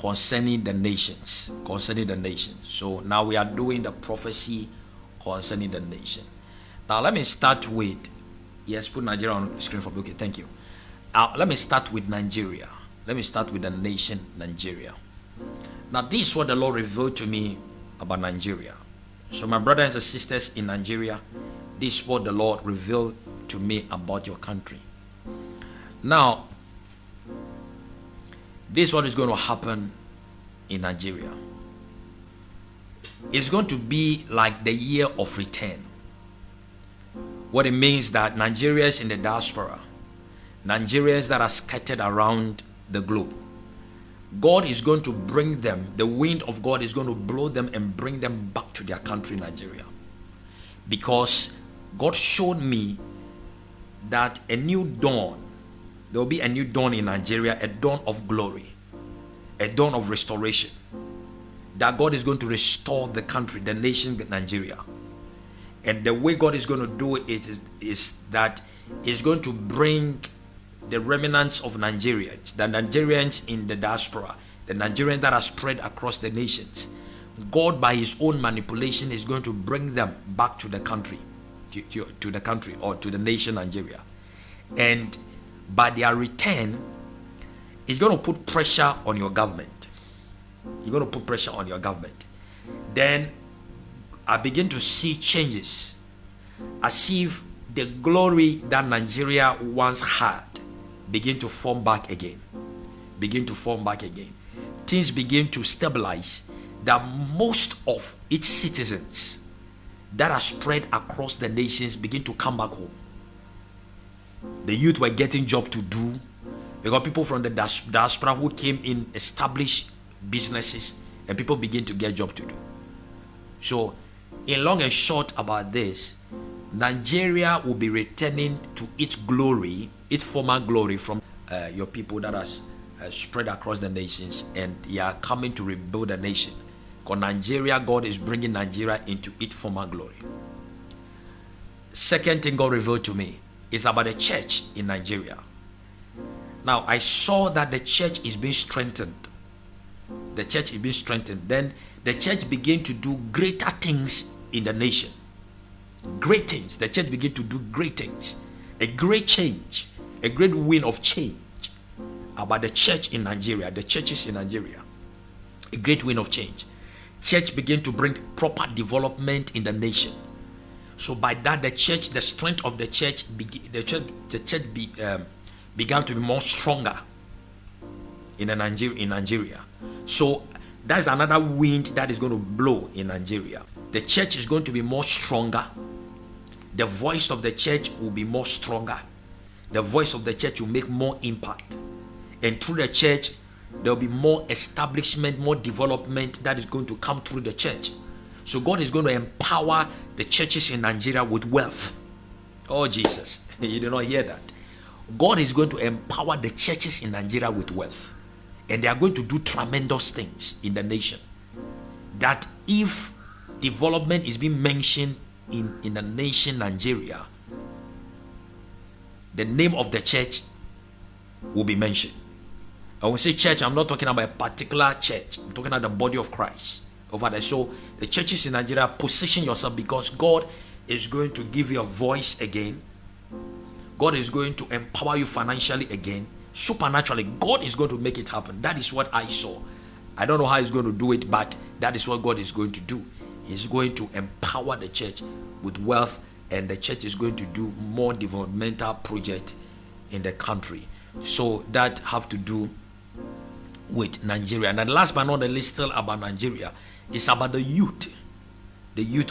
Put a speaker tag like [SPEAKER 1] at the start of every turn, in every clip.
[SPEAKER 1] concerning the nations. Concerning the nations. So now we are doing the prophecy concerning the nation. Now let me start with, yes, put Nigeria on screen for me. Okay, thank you. Let me start with Nigeria. Let me start with the nation Nigeria. Now this is what the Lord revealed to me about Nigeria. So my brothers and sisters in Nigeria, this is what the Lord revealed to me about your country. Now, this is what is going to happen in Nigeria. It's going to be like the year of return. What it means that Nigerians in the diaspora, Nigerians that are scattered around the globe, God is going to bring them, the wind of God is going to blow them and bring them back to their country, Nigeria. Because God showed me that a new dawn, there will be a new dawn in Nigeria, a dawn of glory, a dawn of restoration. That God is going to restore the country, the nation Nigeria. And the way God is going to do it is that He's going to bring the remnants of Nigeria, the Nigerians in the diaspora, the Nigerians that are spread across the nations. God, by His own manipulation, is going to bring them back to the country, to the country or to the nation Nigeria. And by their return, it's going to put pressure on your government. You're going to put pressure on your government. Then I begin to see changes, as if the glory that Nigeria once had begin to form back again. Things begin to stabilize, that most of its citizens that are spread across the nations begin to come back home. The youth were getting job to do. We got people from the diaspora who came in, established businesses, and people begin to get job to do. So, in long and short about this, Nigeria will be returning to its glory, its former glory, from your people that are spread across the nations, and they are coming to rebuild the nation. Because Nigeria, God is bringing Nigeria into its former glory. Second thing God revealed to me is about the church in Nigeria. Now, I saw that the church is being strengthened. The church is being strengthened. Then the church began to do greater things in the nation. Great things. The church began to do great things. A great change. A great wind of change about the church in Nigeria. The churches in Nigeria. A great wind of change. Church began to bring proper development in the nation. So by that, the church, the strength of the church, began to be more stronger in Nigeria. So that's another wind that is going to blow in Nigeria. The church is going to be more stronger. The voice of the church will be more stronger. The voice of the church will make more impact. And through the church, there will be more establishment, more development that is going to come through the church. So God is going to empower the churches in Nigeria with wealth. Oh, Jesus. You did not hear that. God is going to empower the churches in Nigeria with wealth. And they are going to do tremendous things in the nation. That if development is being mentioned in the nation Nigeria, the name of the church will be mentioned. And when I say church, I'm not talking about a particular church. I'm talking about the body of Christ over there. So the churches in Nigeria, position yourself, because God is going to give you a voice again. God is going to empower you financially again. Supernaturally, God is going to make it happen. That is what I saw. I don't know how He's going to do it, but that is what God is going to do. He's going to empower the church with wealth, and the church is going to do more developmental projects in the country. So that have to do with Nigeria. And then last but not the least, still about Nigeria, is about the youth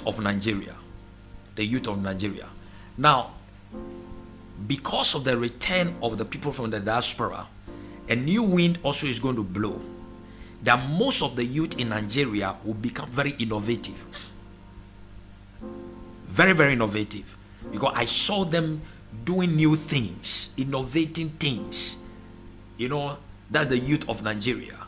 [SPEAKER 1] of Nigeria. The youth of Nigeria. Now, because of the return of the people from the diaspora, a new wind also is going to blow. That most of the youth in Nigeria will become very innovative. Very, very innovative. Because I saw them doing new things, innovating things. You know, that's the youth of Nigeria.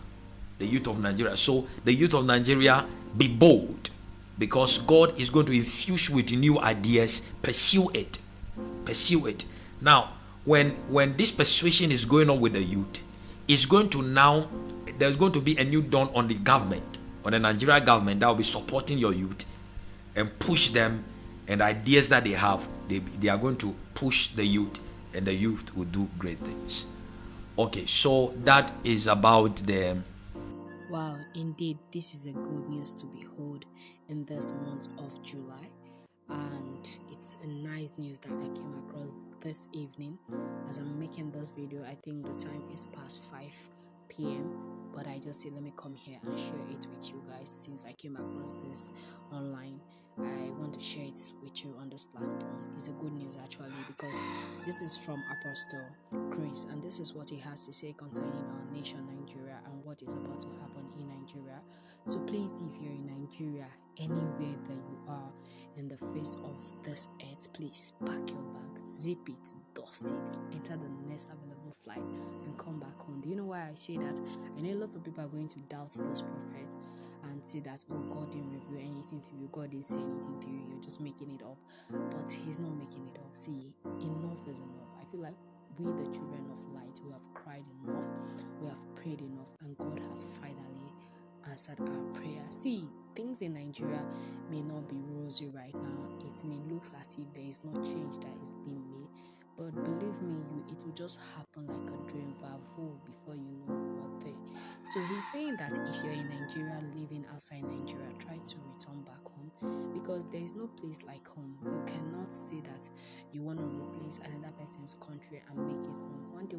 [SPEAKER 1] The youth of Nigeria. So the youth of Nigeria, be bold, because God is going to infuse you with new ideas. Pursue it. Pursue it. Now, when this persuasion is going on with the youth, it's going to now, there's going to be a new dawn on the government, on the Nigerian government, that will be supporting your youth and push them, and ideas that they have, they are going to push the youth, and the youth will do great things. Okay, so that is about the...
[SPEAKER 2] Wow, indeed, this is a good news to behold in this month of July. And it's a nice news that I came across this evening. As I'm making this video, I think the time is past 5 p.m. But I just said, let me come here and share it with you guys. Since I came across this online, I want to share it with you on this platform. It's a good news actually, because this is from Apostle Chris, and this is what he has to say concerning our nation, Nigeria, and what is about to happen in Nigeria. So please, if you're in Nigeria, anywhere that you are in the face of this earth, please pack your bag, zip it, dust it, enter the next available flight, and come back home. Do you know why I say that? I know a lot of people are going to doubt this prophet and say that, oh, God didn't reveal anything to you, God didn't say anything to you, you're just making it up. But he's not making it up. See, enough is enough. I feel like we, the children of light, we have cried enough, we have prayed enough, and God has finally answered our prayer. See, things in Nigeria may not be rosy right now. It may look as if there is no change that is being made, but believe me, it will just happen like a dream, before you know what there. So he's saying that if you're in Nigeria, living outside Nigeria, try to return back home, because there is no place like home. You cannot say that you want to replace another person's country and make it home. One day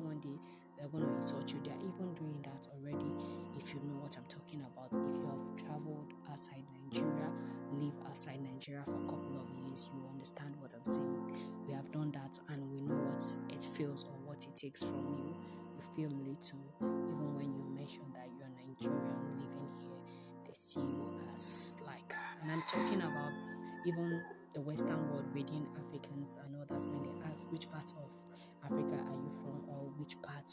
[SPEAKER 2] they're going to insult you. They're even doing that already. If you know what I'm talking about, if you have traveled outside Nigeria, live outside Nigeria for a couple of years, you understand what I'm saying. We have done that, and we know what it feels or what it takes from you. You feel little, even when you mention that you're Nigerian living here, they see you as like, and I'm talking about even the Western world within Africans. I know that when they ask which part of Africa are you from, or which part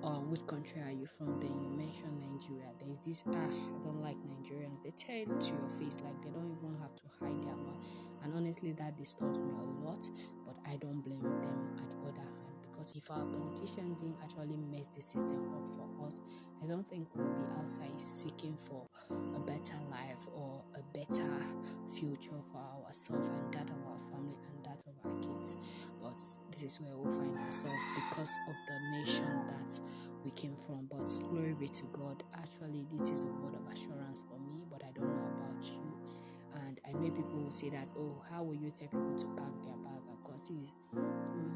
[SPEAKER 2] or which country are you from, then you mention Nigeria. There's this, I don't like Nigerians. They tell it to your face, like they don't even have to hide their mouth. And honestly, that disturbs me a lot, but I don't blame them at the other hand, because if our politicians didn't actually mess the system up for us, I don't think we'll be outside seeking for a better life or a better future for ourselves and that of our family and that of our kids. But this is where we'll find ourselves because of the nation that we came from. But glory be to God. Actually, this is a word of assurance for me, but I don't know about you. And I know people will say that, oh, how will you tell people to pack their bag? Because you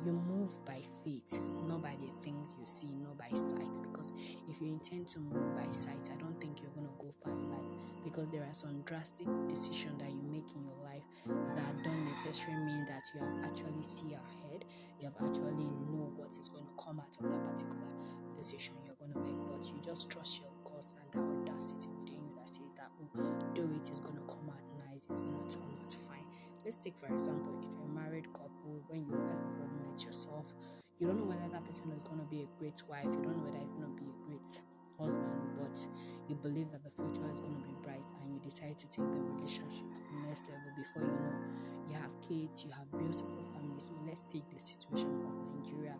[SPEAKER 2] move by faith, not by the things you see, not by sight. Because if you intend to move by sight, I don't think you're going to go far in life, because there are some drastic decisions that you make in your life that don't necessarily mean that you have actually see ahead, you have actually know what is going to come out of that particular decision you're going to make, but you just trust your guts and that audacity within you that says that, oh, do it, is going to come out nice, it's going to turn out fine. Let's take for example, if you're a married couple, when you first of all met yourself, you don't know whether that person is going to be a great wife, you don't know whether it's going to be a great husband, but you believe that the future is going to be bright, and you decide to take the relationship to the next level. Before you know, you have kids, you have beautiful families. So let's take the situation of Nigeria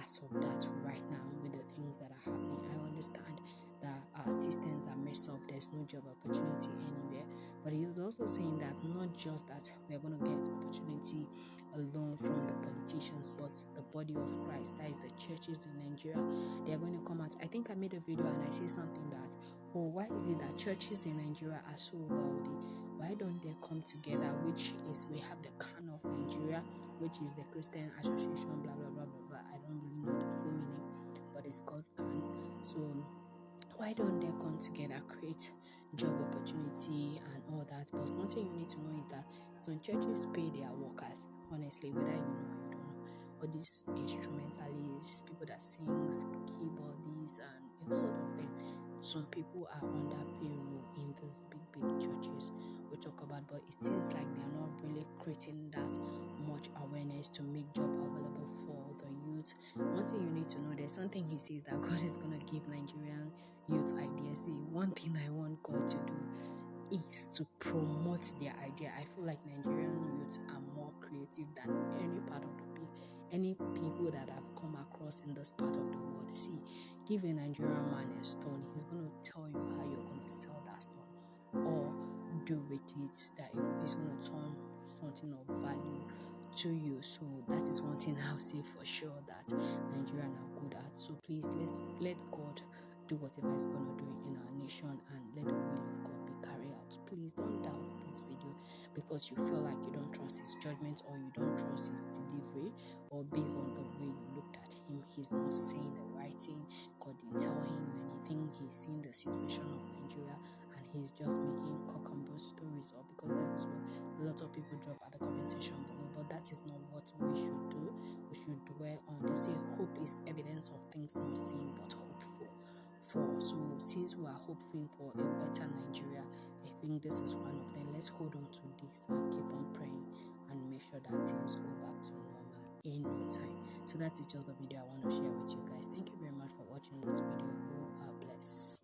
[SPEAKER 2] as of that right now with the things that are happening. I understand that our systems are messed up, there's no job opportunity anywhere, but he was also saying that not just that we're going to get opportunity alone from the politicians, but the body of Christ, that is the churches in Nigeria, they are going to come out. I think I made a video and I say something that, oh, why is it that churches in Nigeria are so wealthy? Why don't they come together? Which is, we have the CAN of Nigeria, which is the Christian Association, blah blah blah blah blah. I don't really know the full meaning, but it's called CAN. So why don't they come together, create job opportunity and all that? But one thing you need to know is that some churches pay their workers, honestly, whether you know or you don't know. All these instrumentalists, people that sings, keyboardists, and a whole lot of them, some people are under payroll in these big churches we talk about, but it seems like they're not really creating that much awareness to make job available for the youth. One thing you need to know, there's something he says that God is going to give Nigerian youth ideas. See, one thing I want God to do is to promote their idea. I feel like Nigerian youths are more creative than any part of the any people that I've come across in this part of the world. See, give a Nigerian man a stone, he's going to tell you how you're going to sell that stone or do with it that it's going to turn something of value to you. So that is one thing I'll say for sure that Nigerians are good at. So please, let God do whatever He's going to do in our nation and let the will of God be carried out. Please don't doubt this video because you feel like you don't trust His judgment or you don't trust His delivery, or based on the way you looked at Him, He's not saying the right thing. God didn't tell him anything. He's seeing the situation of Nigeria and he's just making cock and bull stories, or because that is what a lot of people drop at the comment section below. But that is not what we should do. We should dwell on, they say hope is evidence of things not seen but hoped for. So since we are hoping for a better Nigeria, I think this is one of them. Let's hold on to this and keep on praying and make sure that things go back to normal in no time. So that's just the video I want to share with you guys. Thank you very much for watching this video. You are blessed.